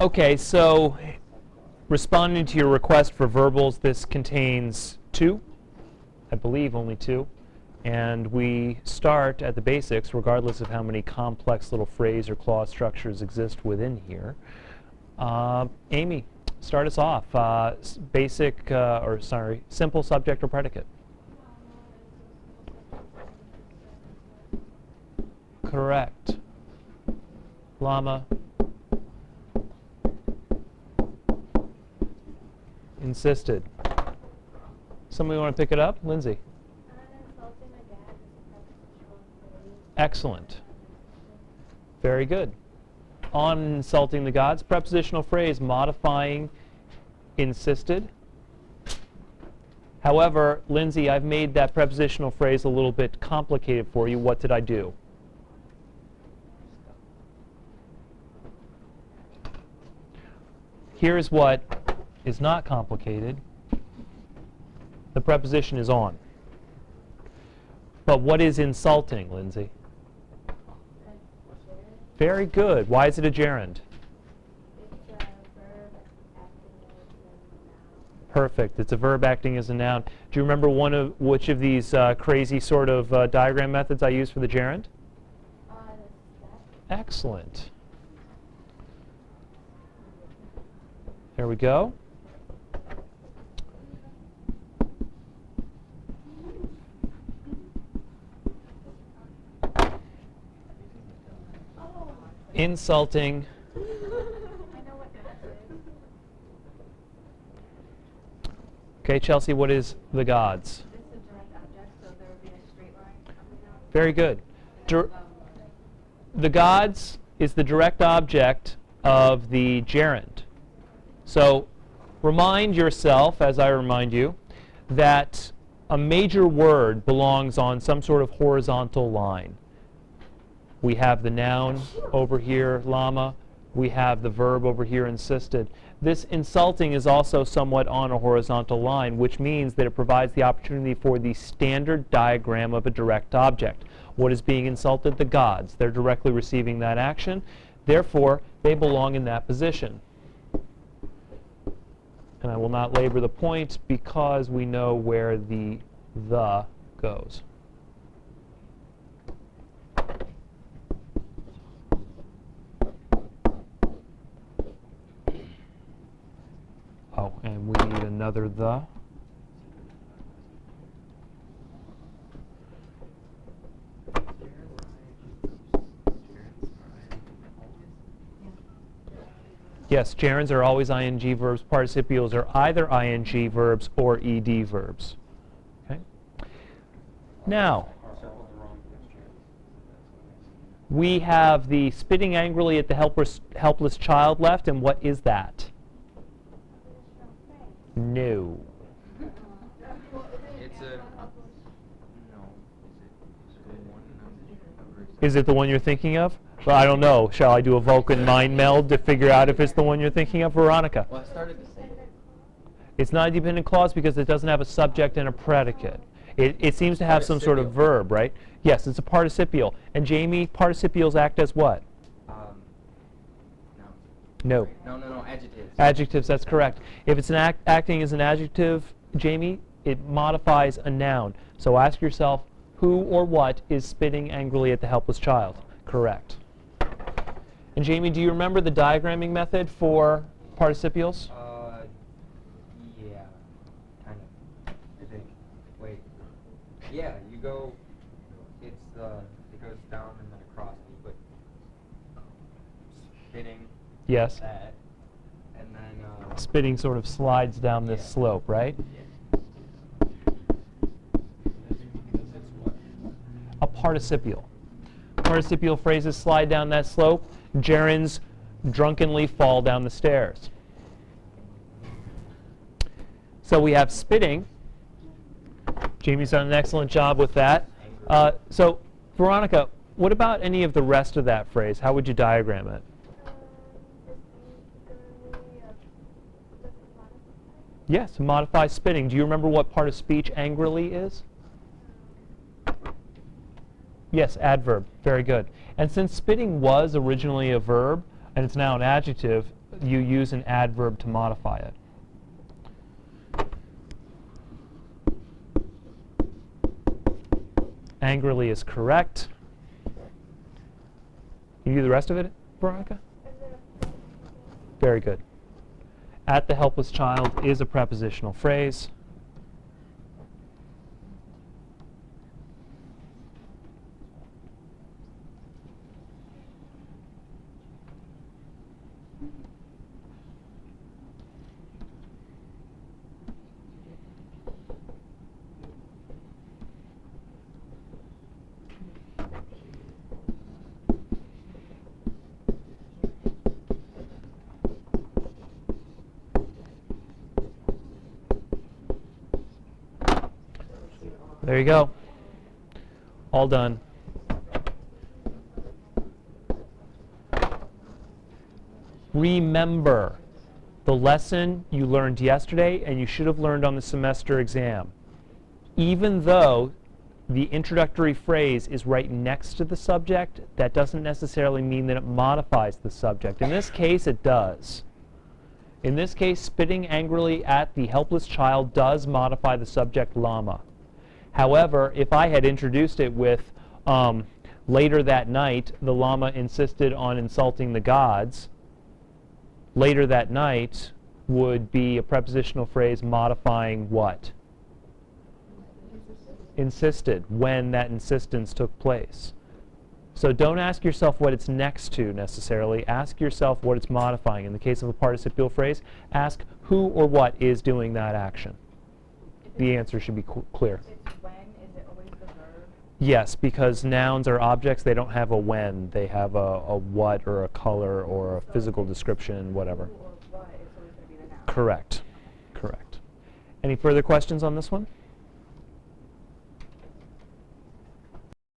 Okay, so responding to your request for verbals, this contains 2, I believe only 2. And we start at the basics, regardless of how many complex little phrase or clause structures exist within here. Amy, start us off. Simple subject or predicate. Correct. Llama. Insisted. Somebody want to pick it up? Lindsay. Excellent. Very good. On insulting the gods, prepositional phrase modifying insisted. However, Lindsay, I've made that prepositional phrase a little bit complicated for you. What did I do? Here's what is not complicated. The preposition is on. But what is insulting, Lindsay? Very good. Why is it a gerund? It's a verb acting as a noun. Perfect. It's a verb acting as a noun. Do you remember which of these crazy sort of diagram methods I used for the gerund? Excellent. There we go. Insulting. I know what that is. Okay, Chelsea, what is the gods? This is a direct object, so there would be a straight line coming down. Very good. The gods is the direct object of the gerund. So remind yourself, as I remind you, that a major word belongs on some sort of horizontal line. We have the noun over here, llama. We have the verb over here, insisted. This insulting is also somewhat on a horizontal line, which means that it provides the opportunity for the standard diagram of a direct object. What is being insulted? The gods. They're directly receiving that action. Therefore, they belong in that position. And I will not labor the point because we know where the goes. Oh, and we need another the. Yes, gerunds are always ing verbs. Participles are either ing verbs or ed verbs. Okay. Now, we have the spitting angrily at the helpless child left, and what is that? No. It's a no. Is it the one you're thinking of? Well, I don't know. Shall I do a Vulcan mind meld to figure out if it's the one you're thinking of, Veronica? Well, I started to say it. It's not a dependent clause because it doesn't have a subject and a predicate. It seems to have some sort of verb, right? Yes, it's a participial. And Jamie, participles act as what? No. No, adjectives. Adjectives, that's correct. If it's acting as an adjective, Jamie, it modifies a noun. So ask yourself, who or what is spitting angrily at the helpless child? Correct. And Jamie, do you remember the diagramming method for participles? Yeah, kind of. I think. Wait. Yeah, you go. It goes down and then across. And you put spitting. Yes. That, and then Spitting sort of slides down this slope, right? Yeah. A participial. Participial phrases slide down that slope. Gerunds drunkenly fall down the stairs. So we have spitting. Jamie's done an excellent job with that. So, Veronica, what about any of the rest of that phrase? How would you diagram it? Yes, modify spitting. Do you remember what part of speech angrily is? Yes, adverb. Very good. And since spitting was originally a verb, and it's now an adjective, you use an adverb to modify it. Angrily is correct. Can you do the rest of it, Veronica? Very good. At the helpless child is a prepositional phrase. There you go. All done. Remember the lesson you learned yesterday and you should have learned on the semester exam. Even though the introductory phrase is right next to the subject, that doesn't necessarily mean that it modifies the subject. In this case, it does. In this case, spitting angrily at the helpless child does modify the subject llama. However, if I had introduced it with later that night, the llama insisted on insulting the gods, later that night would be a prepositional phrase modifying what? Insisted, when that insistence took place. So don't ask yourself what it's next to necessarily. Ask yourself what it's modifying. In the case of a participial phrase, ask who or what is doing that action. The answer should be clear. It's when, is it always the verb? Yes, because nouns are objects. They don't have a when. They have a what or a color or a physical description, whatever. Who or what is always going to be the noun. Correct. Correct. Any further questions on this one?